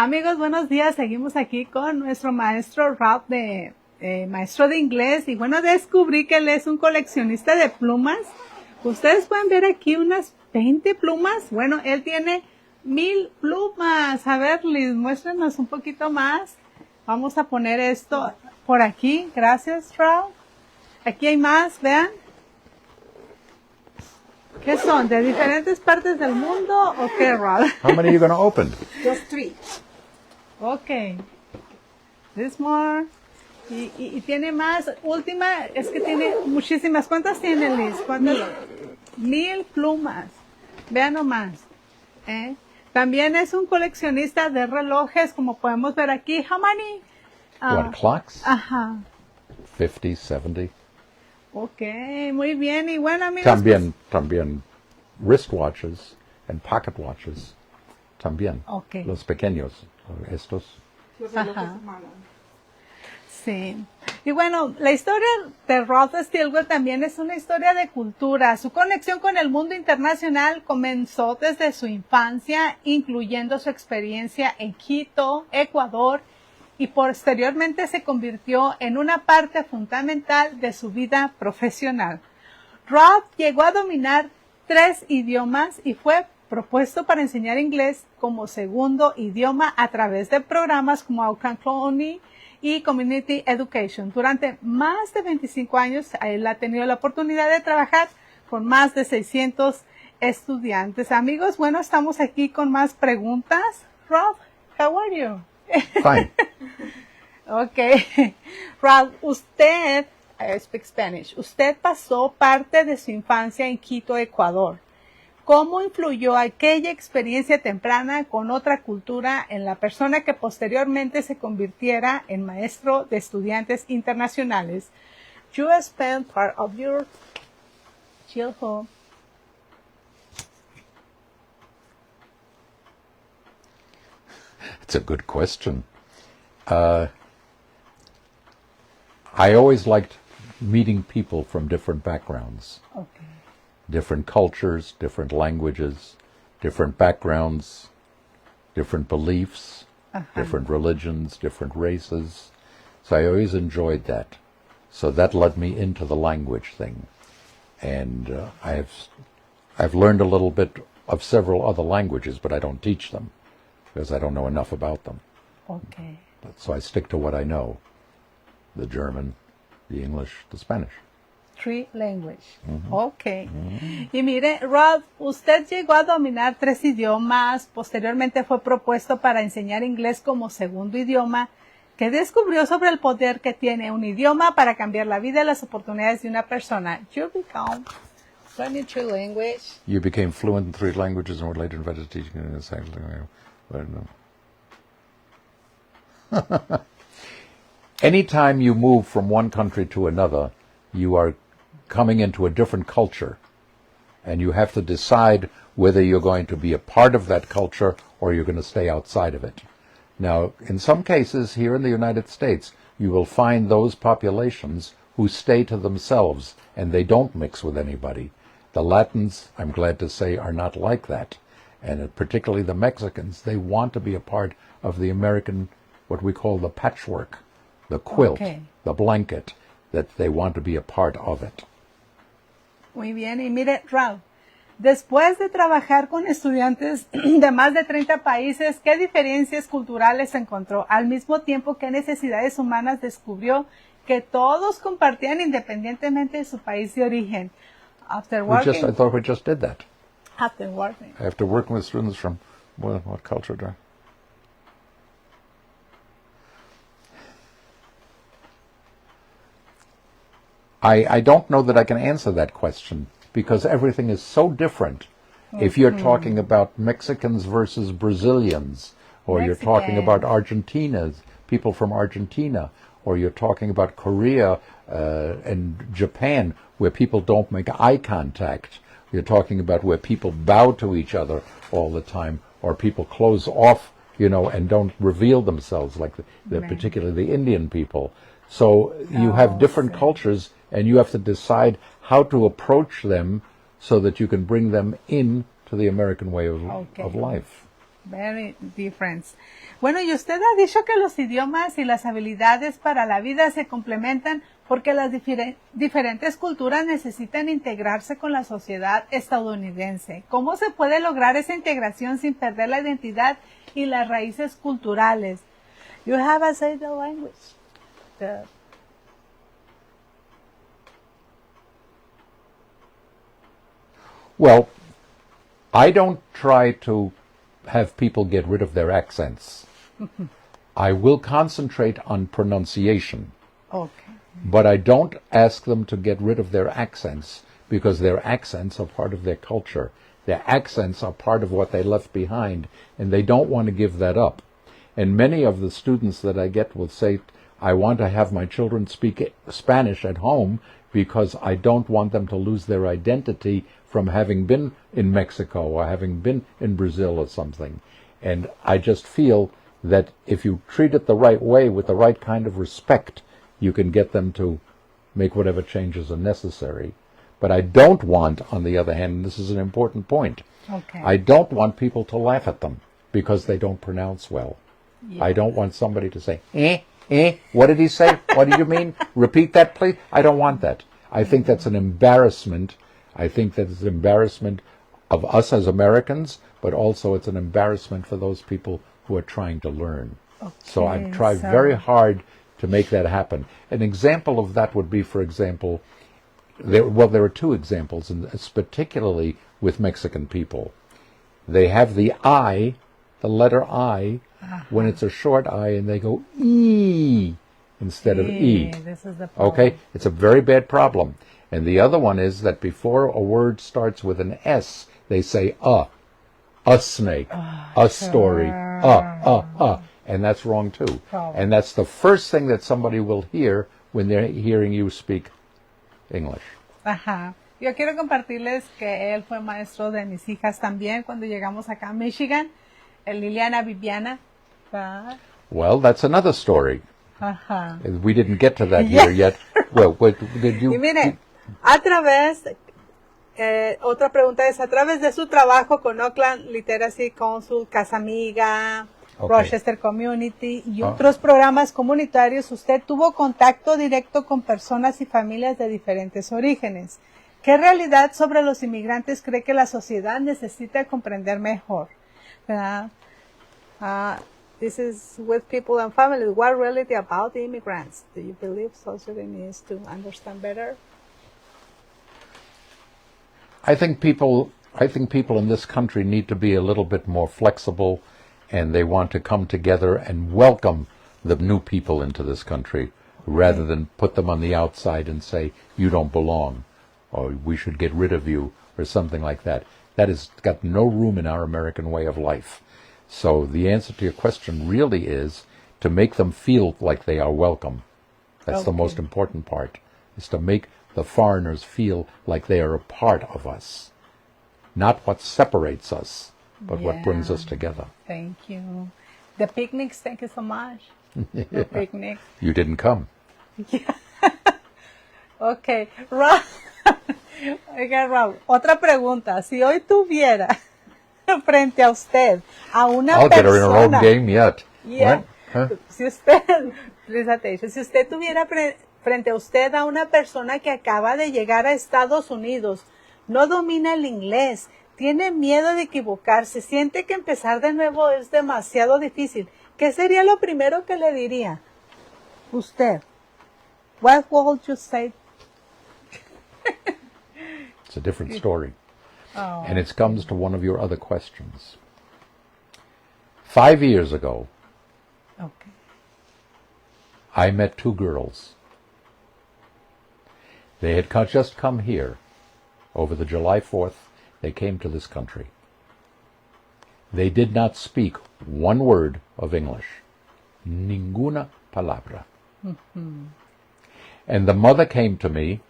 Amigos, buenos días. Seguimos aquí con nuestro maestro Ralph, maestro de inglés. Y bueno, descubrí que él es un coleccionista de plumas. Ustedes pueden ver aquí unas 20 plumas. Bueno, él tiene 1000 plumas. A ver, Liz, muéstrenos un poquito más. Vamos a poner esto por aquí. Gracias, Ralph. Aquí hay más, vean. ¿Qué son? ¿De diferentes partes del mundo o qué, Ralph? How many are you going to open? Just 3. Ok. This more. Y tiene más. Última, es que tiene muchísimas. ¿Cuántas tiene, Liz? ¿Cuántas? 1000 plumas. Vean nomás. También es un coleccionista de relojes, como podemos ver aquí. How many? What, clocks? Ajá. 50, 70. Ok, muy bien. Y bueno, amigos. También wristwatches and pocket watches. También. Okay. Los pequeños. Estos. Ajá. Sí. Y bueno, la historia de Ralph Stillwell también es una historia de cultura. Su conexión con el mundo internacional comenzó desde su infancia, incluyendo su experiencia en Quito, Ecuador, y posteriormente se convirtió en una parte fundamental de su vida profesional. Ralph llegó a dominar 3 idiomas y fue propuesto para enseñar inglés como segundo idioma a través de programas como Outcome y Community Education. Durante más de 25 años, él ha tenido la oportunidad de trabajar con más de 600 estudiantes. Amigos, bueno, estamos aquí con más preguntas. Ralph, how are you? Fine. Okay. Ralph, usted, I speak Spanish, usted pasó parte de su infancia en Quito, Ecuador. ¿Cómo influyó aquella experiencia temprana con otra cultura en la persona que posteriormente se convirtiera en maestro de estudiantes internacionales? You spent part of your childhood. It's a good question. I always liked meeting people from different backgrounds. Okay. Different cultures, different languages, different backgrounds, different beliefs, different religions, different races. So I always enjoyed that. So that led me into the language thing. And I've learned a little bit of several other languages, but I don't teach them because I don't know enough about them. Okay. So I stick to what I know, the German, the English, the Spanish. 3 language. Ok. Y mire, Ralph, usted llegó a dominar 3 idiomas, posteriormente fue propuesto para enseñar inglés como segundo idioma. ¿Qué descubrió sobre el poder que tiene un idioma para cambiar la vida y las oportunidades de una persona? You become fluent in 3 languages. You became fluent in 3 languages and were later invited to teach in the second language. Anytime you move from one country to another, you are coming into a different culture, and you have to decide whether you're going to be a part of that culture or you're going to stay outside of it. Now, in some cases here in the United States, you will find those populations who stay to themselves and they don't mix with anybody. The Latins, I'm glad to say, are not like that, and particularly the Mexicans, they want to be a part of the American, what we call the patchwork, the quilt, the blanket, that they want to be a part of it. Muy bien, y mire, Ralph, después de trabajar con estudiantes de más de 30 países, ¿qué diferencias culturales encontró? Al mismo tiempo, ¿qué necesidades humanas descubrió que todos compartían independientemente de su país de origen? After working, I thought we just did that. After working. After working with students from, what culture do I don't know that I can answer that question because everything is so different. If you're talking about Mexicans versus Brazilians, or you're talking about Argentina's, people from Argentina, or you're talking about Korea and Japan, where people don't make eye contact. You're talking about where people bow to each other all the time, or people close off, and don't reveal themselves, like particularly the Indian people. So you have different cultures, and you have to decide how to approach them so that you can bring them in to the American way of life. Very different. Bueno, y usted ha dicho que los idiomas y las habilidades para la vida se complementan porque las diferentes culturas necesitan integrarse con la sociedad estadounidense. ¿Cómo se puede lograr esa integración sin perder la identidad y las raíces culturales? You have a say the language. Well, I don't try to have people get rid of their accents. I will concentrate on pronunciation. Okay. But I don't ask them to get rid of their accents because their accents are part of their culture. Their accents are part of what they left behind, and they don't want to give that up. And many of the students that I get will say, I want to have my children speak Spanish at home because I don't want them to lose their identity from having been in Mexico or having been in Brazil or something. And I just feel that if you treat it the right way with the right kind of respect, you can get them to make whatever changes are necessary. But I don't want, on the other hand, and this is an important point, Okay. I don't want people to laugh at them because they don't pronounce well. Yeah. I don't want somebody to say, what did he say? What do you mean? Repeat that, please. I don't want that. I think that's an embarrassment. I think that it's an embarrassment of us as Americans, but also it's an embarrassment for those people who are trying to learn. Okay, So I try very hard to make that happen. An example of that would be, for example, there are two examples, and it's particularly with Mexican people. They have the I, the letter I, when it's a short I, and they go E instead of E. This is the problem. Okay? It's a very bad problem. And the other one is that before a word starts with an S, they say a snake, a story, and that's wrong too. And that's the first thing that somebody will hear when they're hearing you speak English. Ajá. Yo quiero compartirles que él fue maestro de mis hijas también cuando llegamos acá a Michigan, Liliana, Viviana. Well, that's another story. Ajá. We didn't get to that here yet. Well, did you? Y mire, a través, otra pregunta es, a través de su trabajo con Oakland Literacy Council, Casa Amiga, Rochester Community y otros programas comunitarios, usted tuvo contacto directo con personas y familias de diferentes orígenes. ¿Qué realidad sobre los inmigrantes cree que la sociedad necesita comprender mejor? This is with people and families. What reality about the immigrants do you believe society needs to understand better? I think people in this country need to be a little bit more flexible, and they want to come together and welcome the new people into this country rather than put them on the outside and say, you don't belong, or we should get rid of you, or something like that. That has got no room in our American way of life. So the answer to your question really is to make them feel like they are welcome. That's the most important part, is to make the foreigners feel like they are a part of us. Not what separates us, but what brings us together. Thank you. The picnics, thank you so much. The picnic. You didn't come. Yeah. Okay, Rob. Oiga, Rob, otra pregunta. Si hoy tuviera frente a usted a una I'll persona... get her in her own game yet. Yeah. Huh? Si usted, please attention, si usted tuviera frente a usted a una persona que acaba de llegar a Estados Unidos, no domina el inglés, tiene miedo de equivocarse, siente que empezar de nuevo es demasiado difícil, ¿qué sería lo primero que le diría? Usted. What would you say? It's a different story. Oh. And it comes to one of your other questions. 5 years ago, Okay. I met two girls. They had just come here. Over the July 4th, they came to this country. They did not speak one word of English. Ninguna palabra. Mm-hmm. And the mother came to me,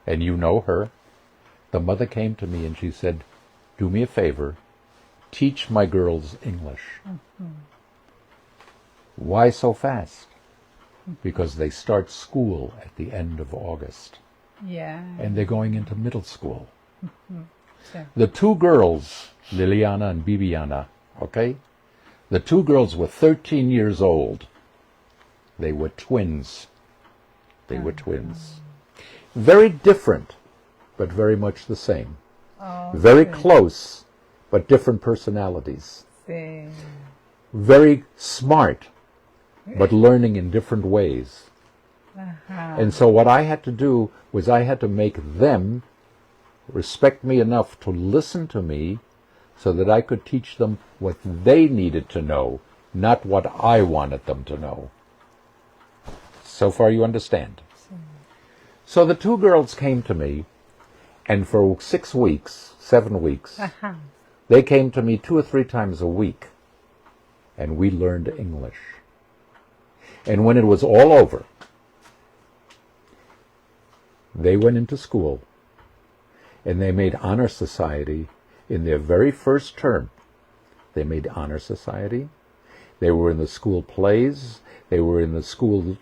and you know her. The mother came to me and she said, do me a favor, teach my girls English. Mm-hmm. Why so fast? Because they start school at the end of August. Yeah. And they're going into middle school. Mm-hmm. Sure. The two girls, Liliana and Bibiana, Okay? The two girls were 13 years old. They were twins. They were twins. Very different, but very much the same. Oh, Very sí. close, but different personalities. Sí. Very smart, but learning in different ways. And so what I had to do was I had to make them respect me enough to listen to me so that I could teach them what they needed to know, not what I wanted them to know. So far you understand? So the two girls came to me, and for 6 weeks, 7 weeks, they came to me 2 or 3 times a week, and we learned English. And when it was all over, they went into school, and they made honor society in their very first term. They made honor society. They were in the school plays. They were in the school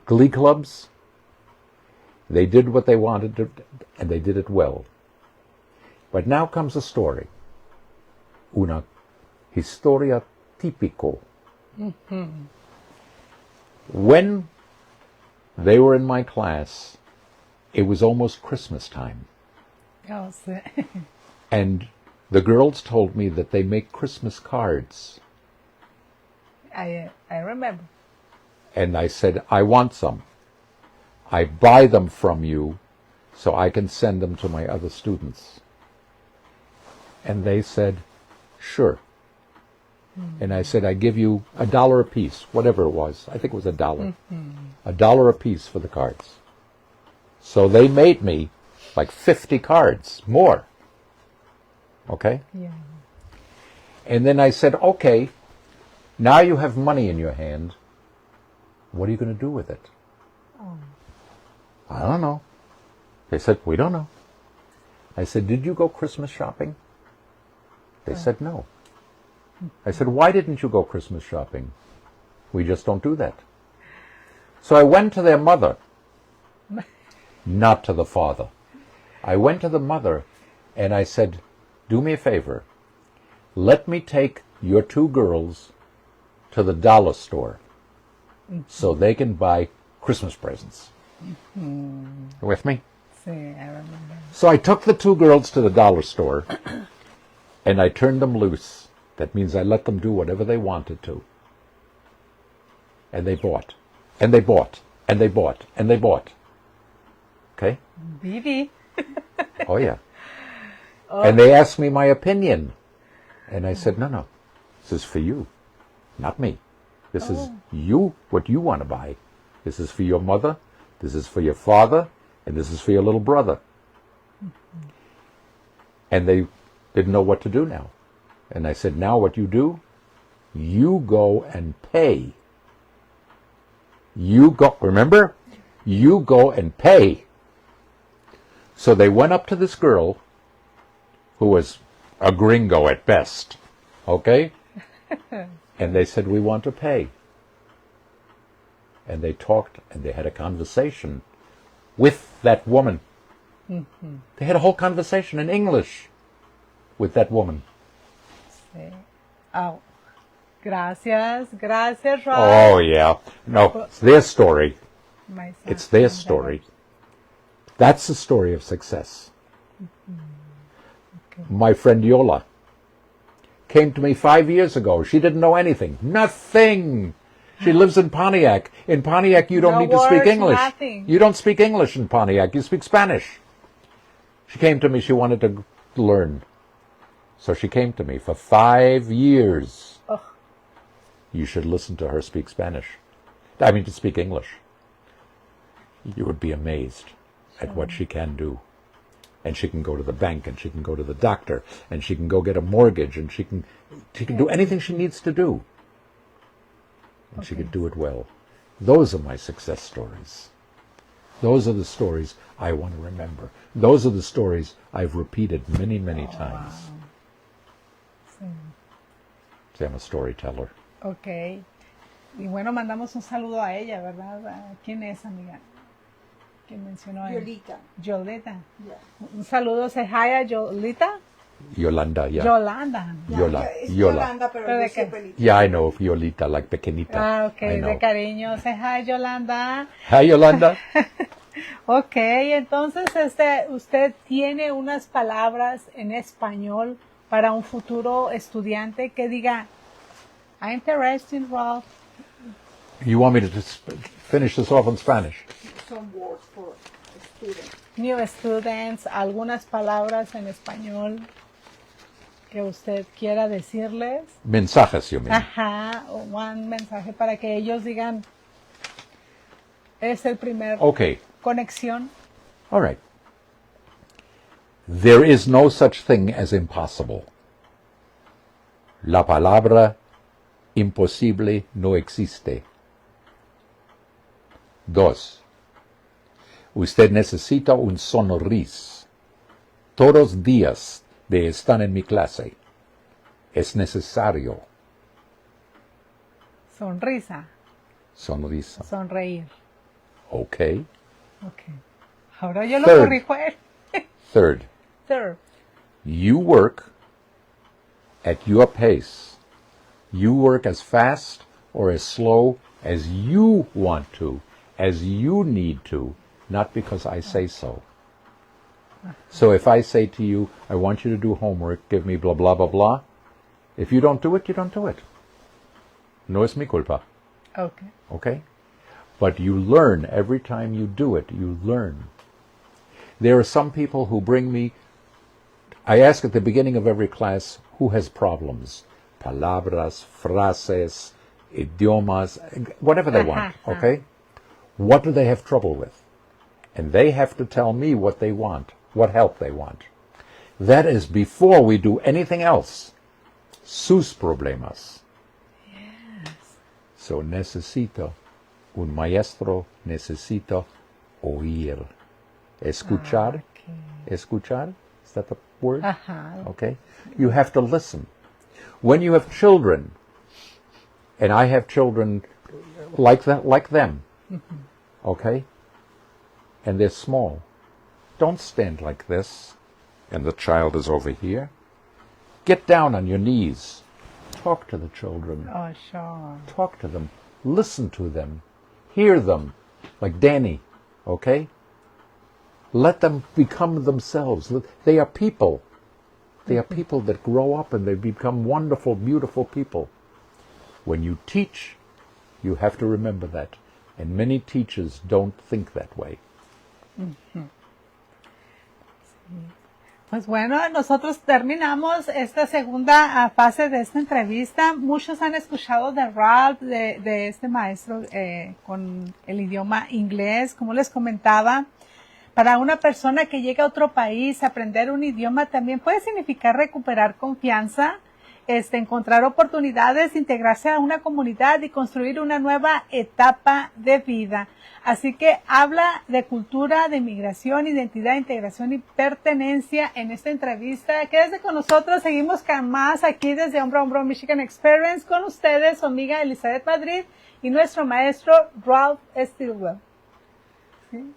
glee clubs. They did what they wanted to, and they did it well. But now comes a story. Una historia típico. When they were in my class, it was almost Christmas time. Oh, sí. And the girls told me that they make Christmas cards. I remember. And I said, I want some. I buy them from you so I can send them to my other students. And they said, sure. And I said, I give you $1 a piece, whatever it was. I think it was $1. $1 a piece for the cards. So they made me like 50 cards, more. Okay? Yeah. And then I said, okay, now you have money in your hand. What are you going to do with it? Oh. I don't know. They said, we don't know. I said, did you go Christmas shopping? They said, no. I said, why didn't you go Christmas shopping? We just don't do that. So I went to their mother, not to the father. I went to the mother and I said, do me a favor. Let me take your two girls to the dollar store so they can buy Christmas presents. You with me? Sí, I remember. So I took the two girls to the dollar store and I turned them loose. That means I let them do whatever they wanted to. And they bought. And they bought. And they bought. And they bought. Okay? Vivi. Oh, yeah. And they asked me my opinion. And I said, no. This is for you, not me. This is you, what you want to buy. This is for your mother. This is for your father. And this is for your little brother. And they didn't know what to do now. And I said, now what you do, you go and pay. You go, remember? You go and pay. So they went up to this girl, who was a gringo at best, okay? And they said, we want to pay. And they talked, and they had a conversation with that woman. They had a whole conversation in English with that woman. Sí. Oh. Gracias, Rob. Oh, yeah. No, it's their story. My son. It's their story. That's the story of success. Okay. My friend Yola came to me 5 years ago. She didn't know anything. Nothing. She lives in Pontiac. In Pontiac, you don't No need to speak words, English. nothing. You don't speak English in Pontiac. You speak Spanish. She came to me. She wanted to learn. So she came to me for 5 years. Oh. You should listen to her speak Spanish. I mean, to speak English. You would be amazed at what she can do. And she can go to the bank, and she can go to the doctor, and she can go get a mortgage, and she can do anything she needs to do. And she can do it well. Those are my success stories. Those are the stories I want to remember. Those are the stories I've repeated many, many times. Wow. Sí. See, I'm a storyteller. Ok. Y bueno, mandamos un saludo a ella, ¿verdad? ¿Quién es, amiga? ¿Quién mencionó a ella? Yolita. Yolita. Yeah. Un saludo, say hi a Yolita. Yolanda, yeah. Yolanda. Es Yola. Yolanda, pero ¿Pero yo de qué? siempre le- Yeah, I know, Yolita, like pequeñita. Ah, ok, I know. de cariño. Say hi, Yolanda. Hi, Yolanda. Ok, entonces usted tiene unas palabras en español para un futuro estudiante que diga, I'm interested, Ralph. You want me to just finish this off in Spanish? Some words for students. New students, algunas palabras en español que usted quiera decirles. Mensajes, you mean? Ajá, o un mensaje para que ellos digan, es el primer Okay, conexión. all right. There is no such thing as impossible. La palabra imposible no existe. 2. Usted necesita un sonrisa. Todos los días de estar en mi clase. Es necesario. Sonrisa, Sonrisa. sonreír. Okay. Ok. Ahora yo lo Third. corrijo a él. Third. Third. You work at your pace. You work as fast or as slow as you want to, as you need to, not because I say so. So if I say to you, I want you to do homework, give me blah, blah, blah, blah, if you don't do it, you don't do it. No es mi culpa, Ok. okay? But you learn every time you do it, you learn. There are some people who bring me, I ask at the beginning of every class, who has problems? Palabras, frases, idiomas, whatever they want, okay? What do they have trouble with? And they have to tell me what they want, what help they want. That is before we do anything else. Sus problemas. Yes. So necesito, un maestro necesito oír. Escuchar. Okay. Escuchar? Is that the word? Ajá. Okay. You have to listen. When you have children, and I have children like that, like them, okay, and they're small, don't stand like this, and the child is over here. Get down on your knees. Talk to the children. Oh, sure. Talk to them. Listen to them. Hear them, like Danny, okay? Let them become themselves. They are people. They are people that grow up and they become wonderful, beautiful people. When you teach, you have to remember that. And many teachers don't think that way. Pues bueno, nosotros terminamos esta segunda fase de esta entrevista. Muchos han escuchado de Ralph, de este maestro con el idioma inglés. Como les comentaba, para una persona que llega a otro país, aprender un idioma también puede significar recuperar confianza, encontrar oportunidades, integrarse a una comunidad y construir una nueva etapa de vida. Así que habla de cultura, de inmigración, identidad, integración y pertenencia en esta entrevista. Quédese con nosotros, seguimos con más aquí desde Hombro a Hombro Michigan Experience con ustedes, su amiga Elizabeth Madrid y nuestro maestro Ralph Stillwell. ¿Sí?